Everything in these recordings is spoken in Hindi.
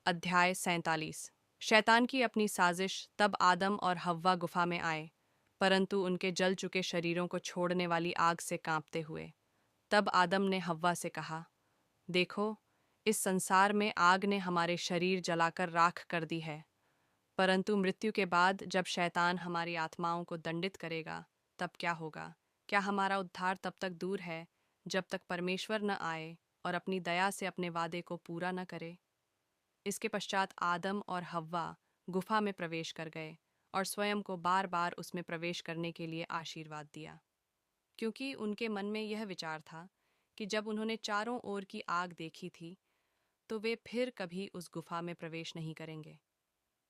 अध्याय 47। शैतान की अपनी साजिश। तब आदम और हव्वा गुफा में आए, परंतु उनके जल चुके शरीरों को छोड़ने वाली आग से कांपते हुए। तब आदम ने हव्वा से कहा, देखो, इस संसार में आग ने हमारे शरीर जलाकर राख कर दी है, परंतु मृत्यु के बाद जब शैतान हमारी आत्माओं को दंडित करेगा, तब क्या होगा? क्या हमारा उद्धार तब तक दूर है, जब तक परमेश्वर न आए और अपनी दया से अपने वादे को पूरा न करे? इसके पश्चात आदम और हव्वा गुफा में प्रवेश कर गए और स्वयं को बार बार उसमें प्रवेश करने के लिए आशीर्वाद दिया, क्योंकि उनके मन में यह विचार था कि जब उन्होंने चारों ओर की आग देखी थी, तो वे फिर कभी उस गुफा में प्रवेश नहीं करेंगे।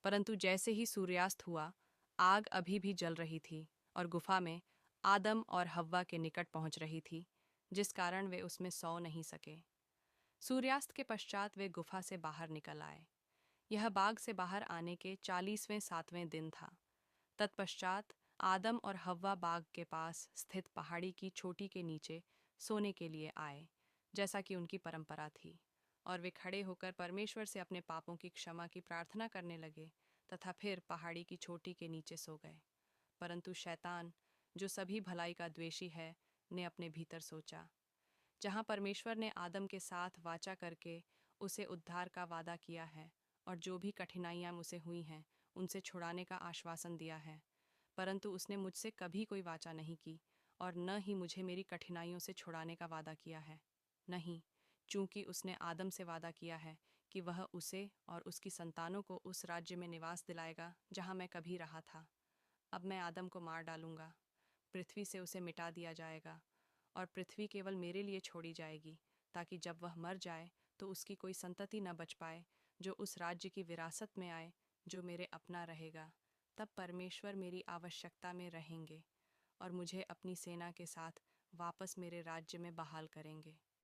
परंतु जैसे ही सूर्यास्त हुआ, आग अभी भी जल रही थी और गुफा में आदम और हव्वा के निकट पहुंच रही थी, जिस कारण वे उसमें सो नहीं सके। सूर्यास्त के पश्चात वे गुफा से बाहर निकल आए। यह बाग से बाहर आने के 40वें 7वें दिन था। तत्पश्चात आदम और हव्वा बाग के पास स्थित पहाड़ी की चोटी के नीचे सोने के लिए आए, जैसा कि उनकी परंपरा थी, और वे खड़े होकर परमेश्वर से अपने पापों की क्षमा की प्रार्थना करने लगे तथा फिर पहाड़ी की चोटी के नीचे सो गए। परंतु शैतान, जो सभी भलाई का द्वेषी है, ने अपने भीतर सोचा, जहाँ परमेश्वर ने आदम के साथ वाचा करके उसे उद्धार का वादा किया है और जो भी कठिनाइयाँ मुझसे हुई हैं उनसे छुड़ाने का आश्वासन दिया है, परंतु उसने मुझसे कभी कोई वाचा नहीं की और न ही मुझे मेरी कठिनाइयों से छुड़ाने का वादा किया है। नहीं, चूंकि उसने आदम से वादा किया है कि वह उसे और उसकी संतानों को उस राज्य में निवास दिलाएगा जहाँ मैं कभी रहा था। अब मैं आदम को मार डालूंगा, पृथ्वी से उसे मिटा दिया जाएगा और पृथ्वी केवल मेरे लिए छोड़ी जाएगी, ताकि जब वह मर जाए तो उसकी कोई संतति न बच पाए जो उस राज्य की विरासत में आए जो मेरे अपना रहेगा। तब परमेश्वर मेरी आवश्यकता में रहेंगे और मुझे अपनी सेना के साथ वापस मेरे राज्य में बहाल करेंगे।